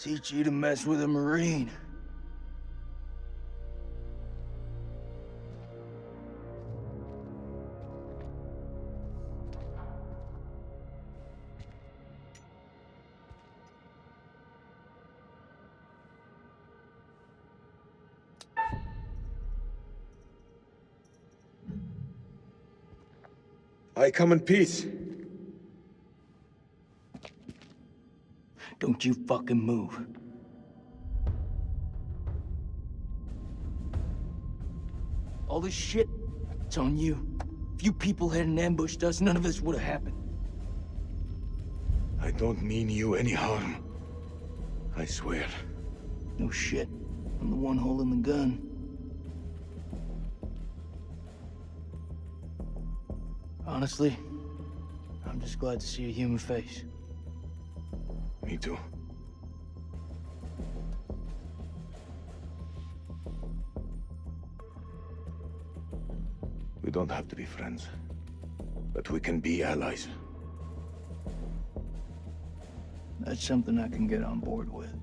Teach you to mess with a Marine. I come in peace. Don't you fucking move. All this shit, it's on you. If you people hadn't ambushed us, none of this would have happened. I don't mean you any harm. I swear. No shit. I'm the one holding the gun. Honestly, I'm just glad to see a human face. Me too. We don't have to be friends, but we can be allies. That's something I can get on board with.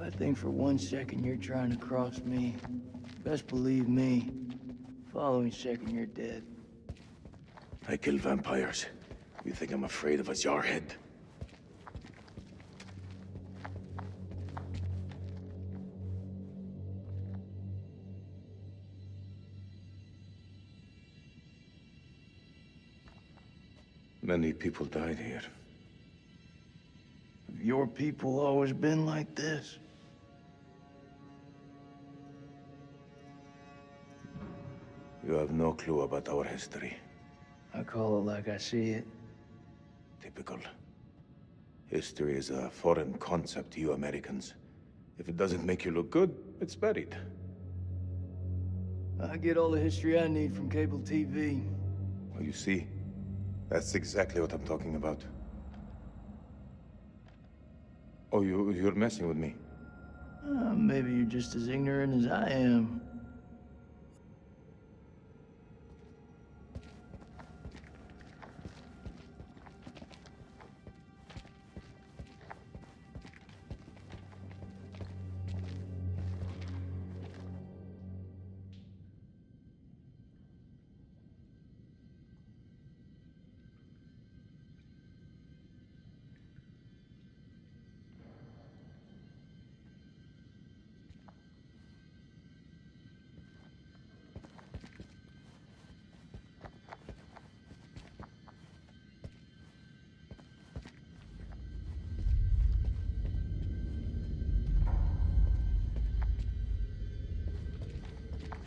I think for 1 second you're trying to cross me. Best believe me, following second you're dead. I kill vampires. You think I'm afraid of a jarhead? Many people died here. Have your people always been like this? You have no clue about our history. I call it like I see it. Typical. History is a foreign concept to you Americans. If it doesn't make you look good, it's buried. I get all the history I need from cable TV. Well, you see, that's exactly what I'm talking about. Oh, you're messing with me. Maybe you're just as ignorant as I am.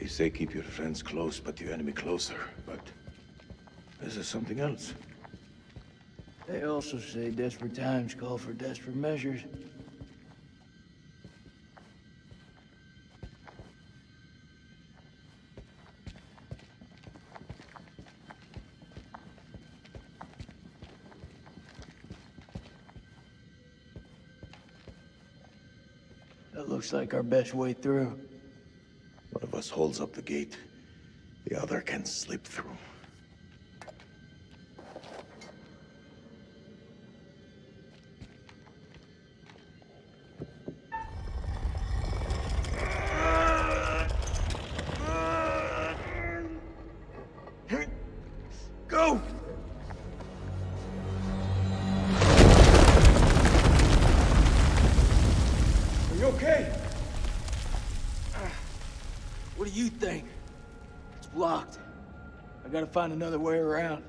They say keep your friends close, but your enemy closer. But this is something else. They also say desperate times call for desperate measures. That looks like our best way through. One of us holds up the gate. The other can slip through. Go! Are you okay? What do you think? It's blocked. I gotta find another way around.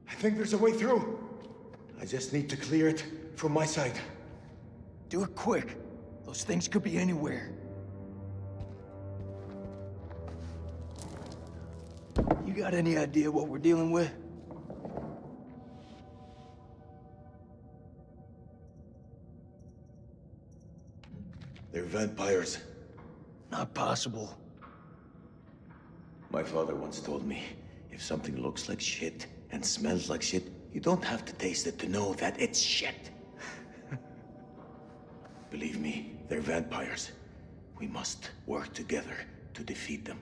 I think there's a way through. I just need to clear it from my side. Do it quick. Those things could be anywhere. You got any idea what we're dealing with? They're vampires. Not possible. My father once told me, if something looks like shit and smells like shit, you don't have to taste it to know that it's shit. Believe me, they're vampires. We must work together to defeat them.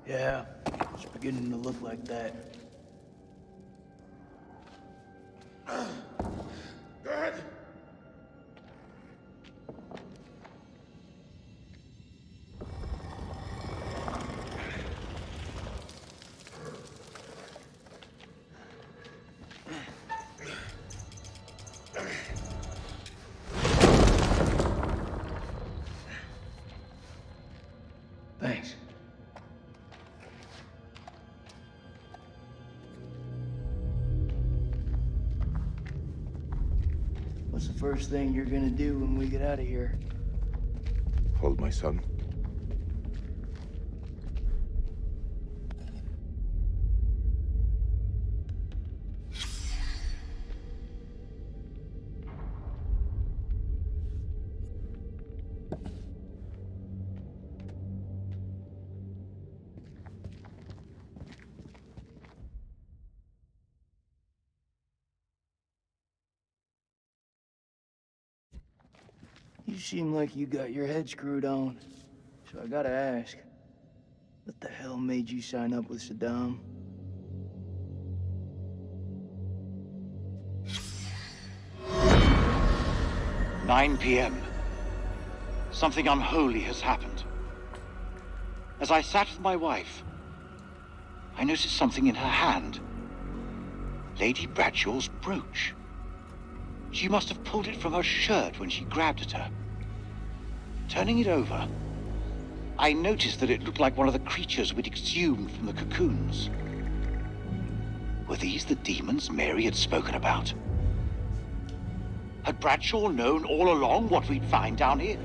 Yeah, it's beginning to look like that. Go ahead. Thanks. What's the first thing you're gonna do when we get out of here? Hold my son. You seem like you got your head screwed on. So I gotta ask, what the hell made you sign up with Saddam? 9 p.m. Something unholy has happened. As I sat with my wife, I noticed something in her hand. Lady Bradshaw's brooch. She must have pulled it from her shirt when she grabbed at her. Turning it over, I noticed that it looked like one of the creatures we'd exhumed from the cocoons. Were these the demons Mary had spoken about? Had Bradshaw known all along what we'd find down here?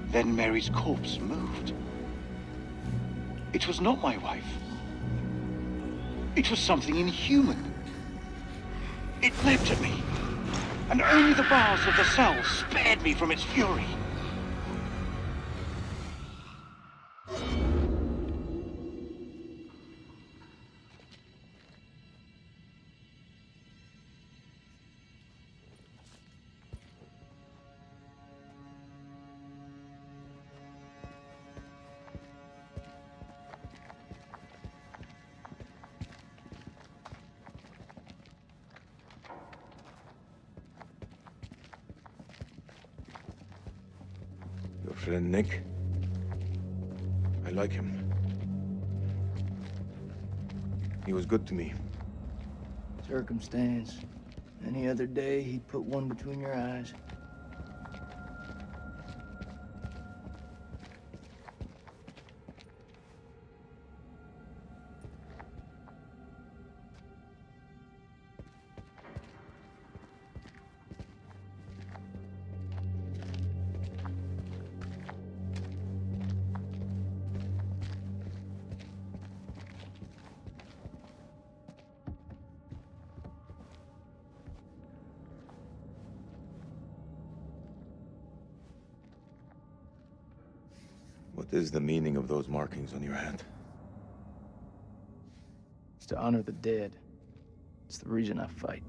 Then Mary's corpse moved. It was not my wife. It was something inhuman. It leapt at me, and only the bars of the cell spared me from its fury. Your friend Nick? I like him. He was good to me. Circumstance. Any other day, he'd put one between your eyes. What is the meaning of those markings on your hand? It's to honor the dead. It's the reason I fight.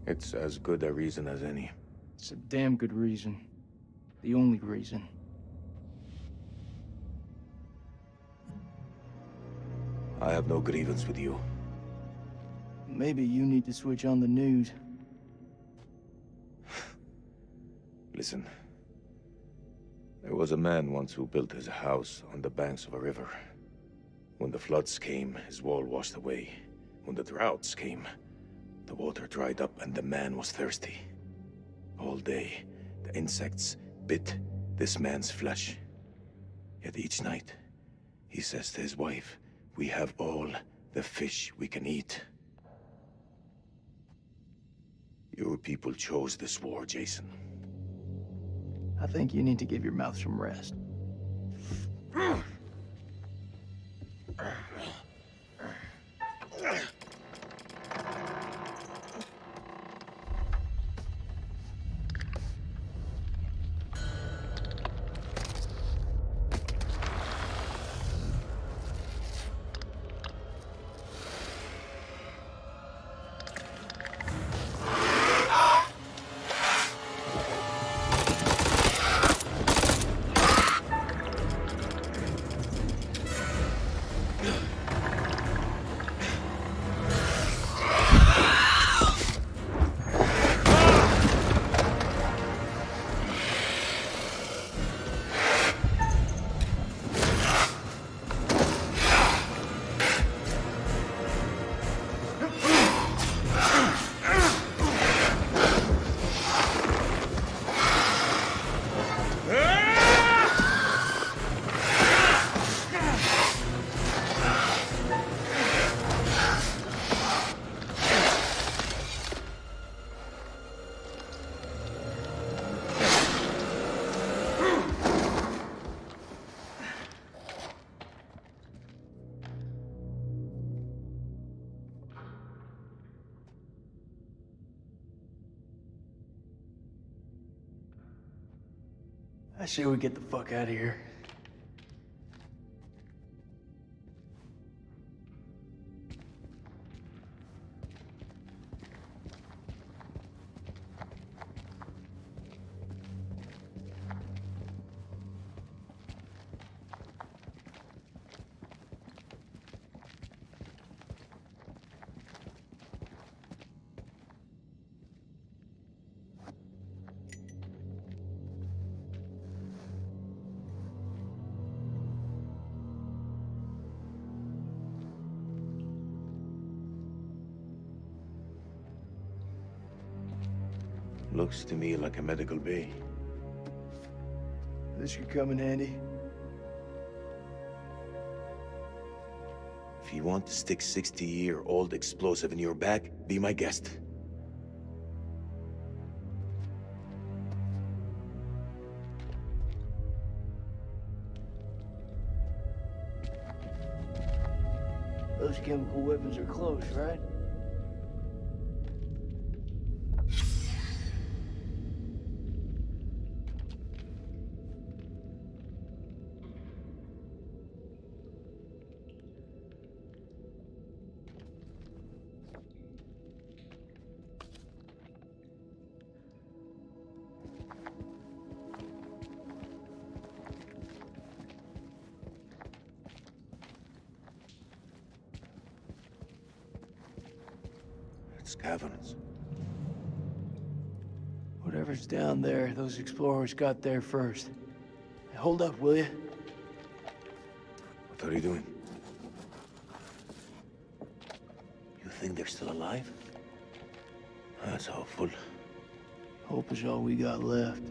It's as good a reason as any. It's a damn good reason. The only reason. I have no grievance with you. Maybe you need to switch on the news. Listen. There was a man once who built his house on the banks of a river. When the floods came, his wall washed away. When the droughts came, the water dried up and the man was thirsty. All day, the insects bit this man's flesh. Yet each night, he says to his wife, "We have all the fish we can eat." Your people chose this war, Jason. I think you need to give your mouth some rest. say we get the fuck out of here. Looks to me like a medical bay. This could come in handy. If you want to stick 60-year-old explosive in your back, be my guest. Those chemical weapons are close, right? It's caverns. Whatever's down there, those explorers got there first. Hold up, will you? What are you doing? You think they're still alive? That's hopeful. Hope is all we got left.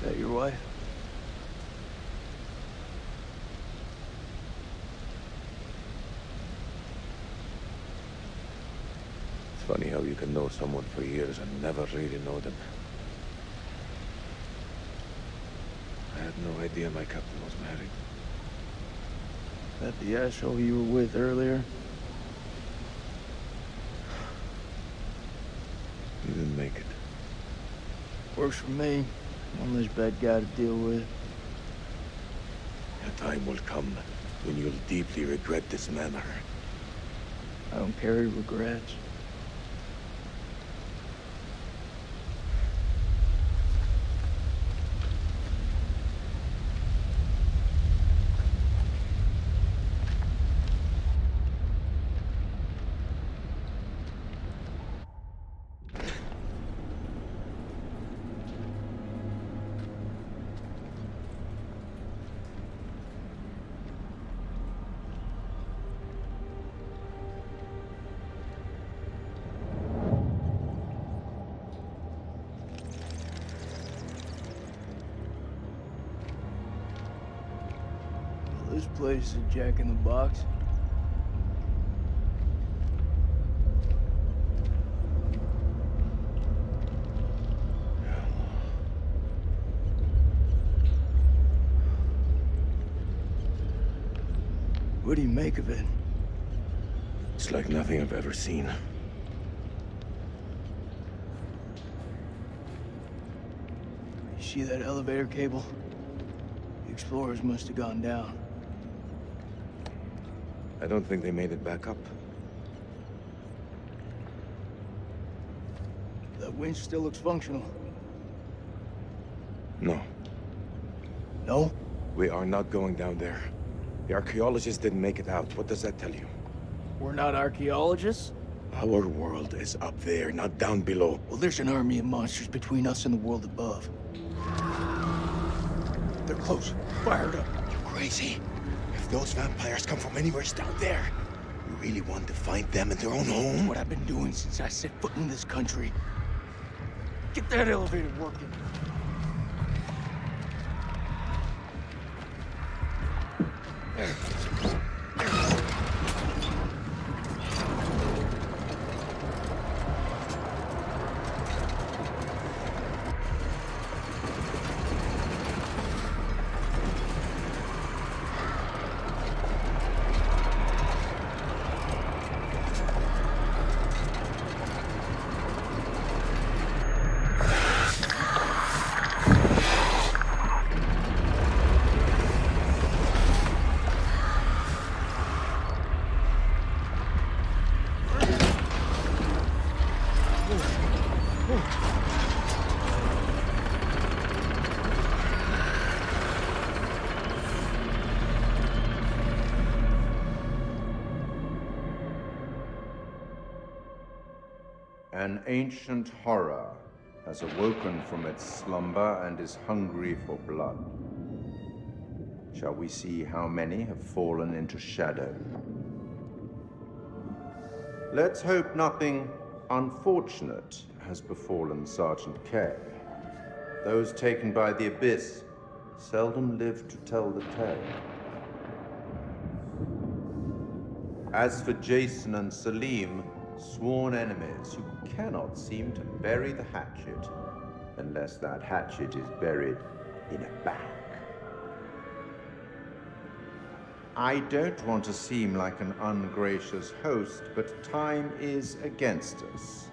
Is that your wife? It's funny how you can know someone for years and never really know them. I had no idea my captain was married. That the asshole you were with earlier? He didn't make it. Works for me. One less bad guy to deal with. A time will come when you'll deeply regret this manner. I don't carry regrets. This place is a jack in the box. What do you make of it? It's like nothing I've ever seen. You see that elevator cable? The explorers must have gone down. I don't think they made it back up. That winch still looks functional. No. No? We are not going down there. The archaeologists didn't make it out. What does that tell you? We're not archaeologists? Our world is up there, not down below. Well, there's an army of monsters between us and the world above. They're close. Fired up. You're crazy. If those vampires come from anywhere down there, you really want to find them in their own home? What I've been doing since I set foot in this country. Get that elevator working. An ancient horror has awoken from its slumber and is hungry for blood. Shall we see how many have fallen into shadow? Let's hope nothing unfortunate has befallen Sergeant K. Those taken by the abyss seldom live to tell the tale. As for Jason and Salim, sworn enemies who cannot seem to bury the hatchet unless that hatchet is buried in a bag. I don't want to seem like an ungracious host, but time is against us.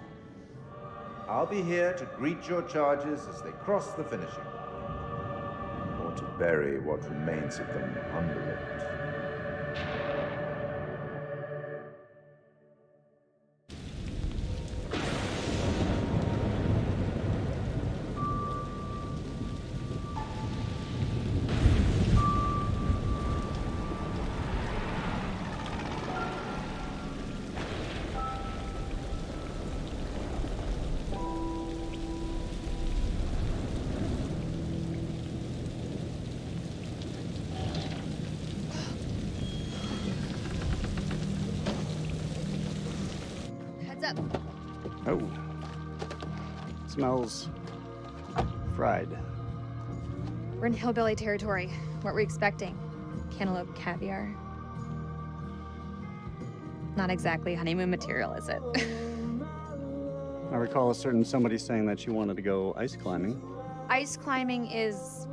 I'll be here to greet your charges as they cross the finishing line, or to bury what remains of them under it. Oh. Smells fried. We're in hillbilly territory. What were we expecting? Cantaloupe caviar? Not exactly honeymoon material, is it? I recall a certain somebody saying that she wanted to go ice climbing. Ice climbing is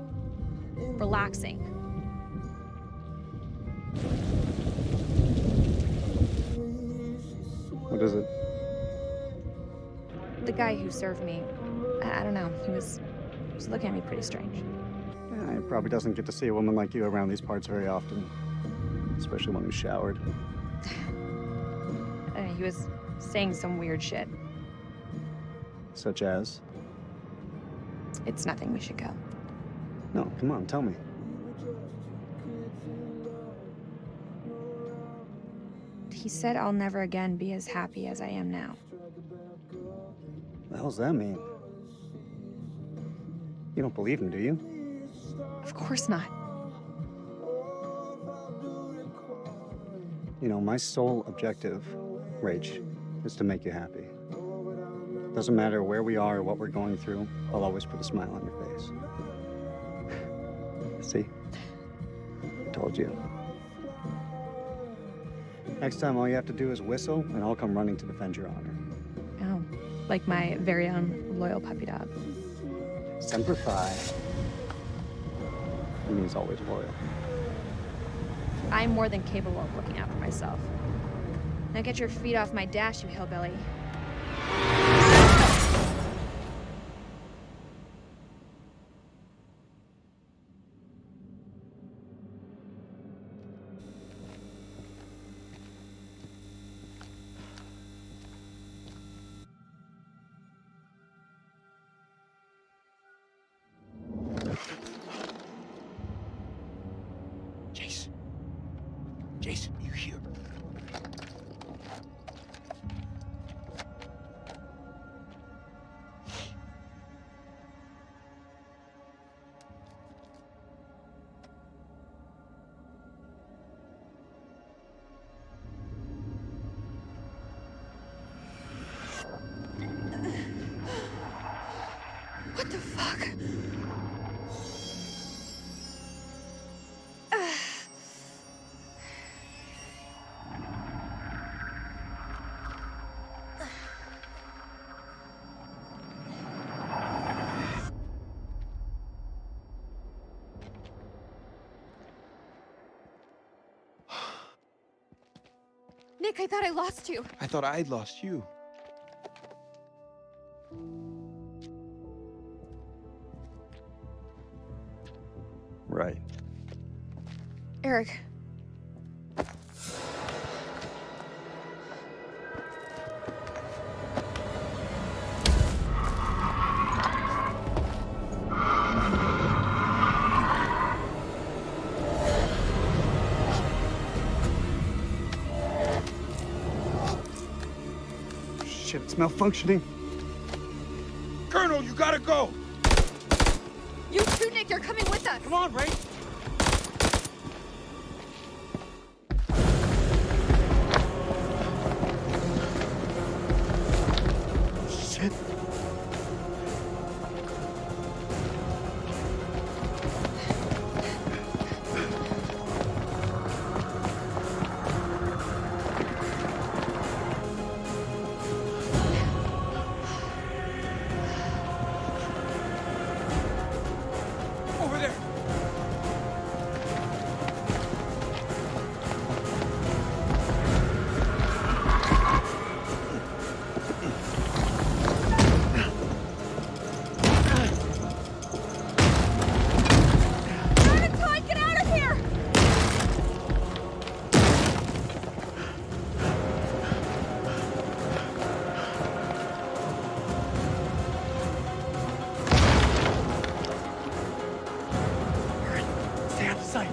relaxing. What is it? The guy who served me, I don't know, he was looking at me pretty strange. Yeah, he probably doesn't get to see a woman like you around these parts very often, especially one who's showered. He was saying some weird shit. Such as? It's nothing, we should go. No, come on, tell me. He said I'll never again be as happy as I am now. What the hell's that mean? You don't believe him, do you? Of course not. You know, my sole objective, Rach, is to make you happy. Doesn't matter where we are or what we're going through, I'll always put a smile on your face. See? I told you. Next time, all you have to do is whistle, and I'll come running to defend your honor. Oh, like my very own loyal puppy dog. Semper Fi. He means always loyal. I'm more than capable of looking out for myself. Now get your feet off my dash, you hillbilly. Jason, you here? Fuck. Nick, I thought I lost you. I thought I'd lost you. Right. Eric. Shit, it's malfunctioning. Colonel, you gotta go! You too, Nick, you're coming with us. Come on, Ray! Shit. Over there! Valentine, get out of here! Stay out of sight.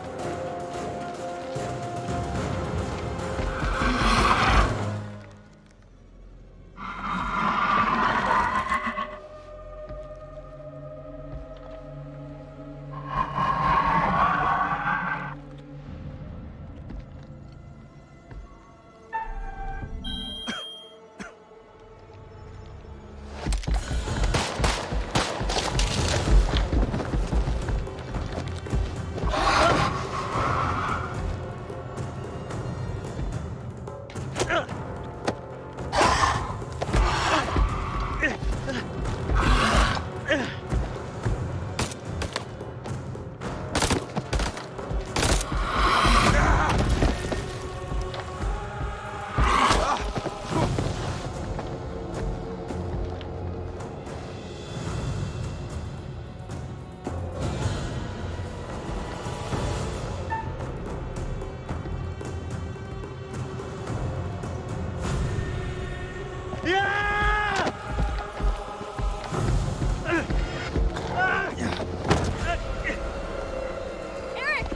Eric!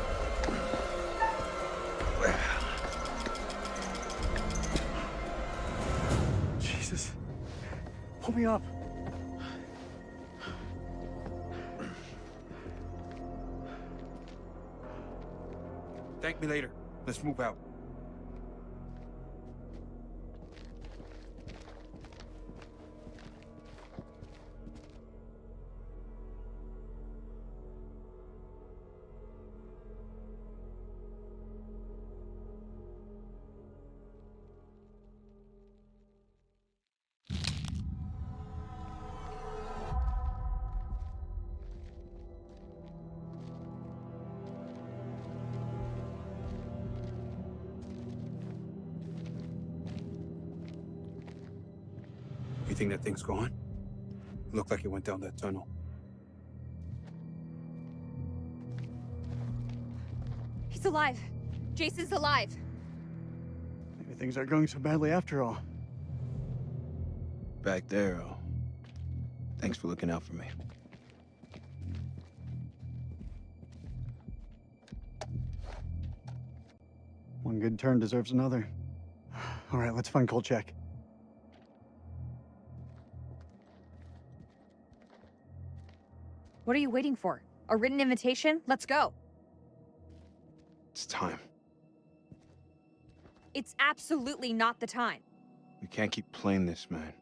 Jesus. Pull me up. Thank me later. Let's move out. You think that thing's gone? Looked like it went down that tunnel. He's alive. Jason's alive. Maybe things aren't going so badly after all. Back there, oh. Thanks for looking out for me. One good turn deserves another. All right, let's find Kolchak. What are you waiting for? A written invitation? Let's go. It's time. It's absolutely not the time. We can't keep playing this, man.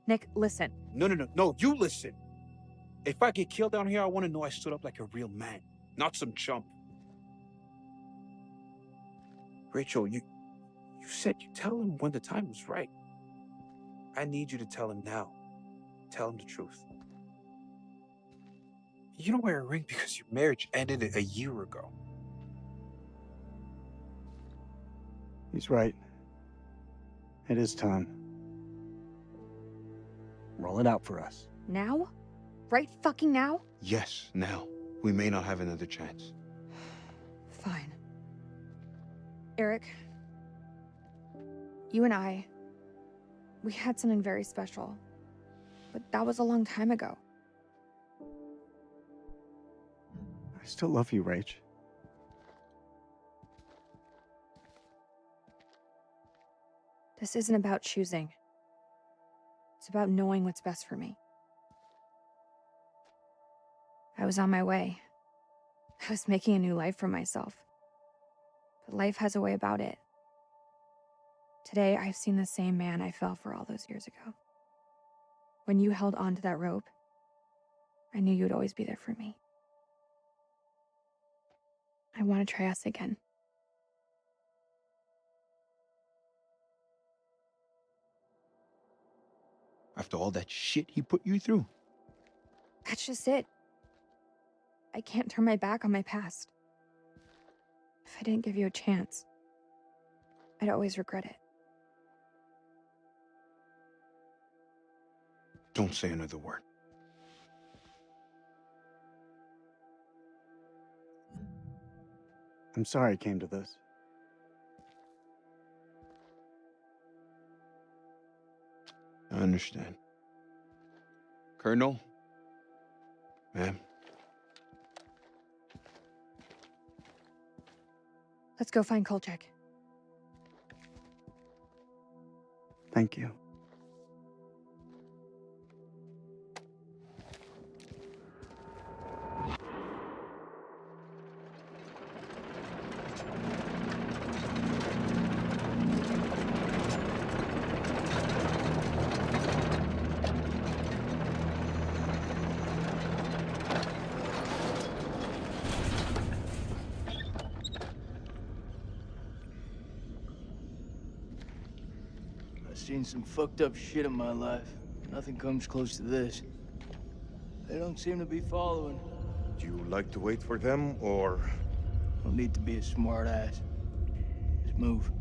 Nick, listen. No, you listen. If I get killed down here, I want to know I stood up like a real man, not some chump. Rachel, you said you tell him when the time was right. I need you to tell him now. Tell him the truth. You don't wear a ring because your marriage ended a year ago. He's right. It is time. Roll it out for us. Now? Right fucking now? Yes, now. We may not have another chance. Fine. Eric, you and I, we had something very special. But that was a long time ago. I still love you, Rach. This isn't about choosing. It's about knowing what's best for me. I was on my way. I was making a new life for myself. But life has a way about it. Today, I've seen the same man I fell for all those years ago. When you held on to that rope, I knew you'd always be there for me. I want to try us again. After all that shit he put you through? That's just it. I can't turn my back on my past. If I didn't give you a chance, I'd always regret it. Don't say another word. I'm sorry it came to this. I understand. Colonel? Ma'am? Let's go find Kolchak. Thank you. I've seen some fucked up shit in my life. Nothing comes close to this. They don't seem to be following. Do you like to wait for them, or...? Don't need to be a smart ass. Just move.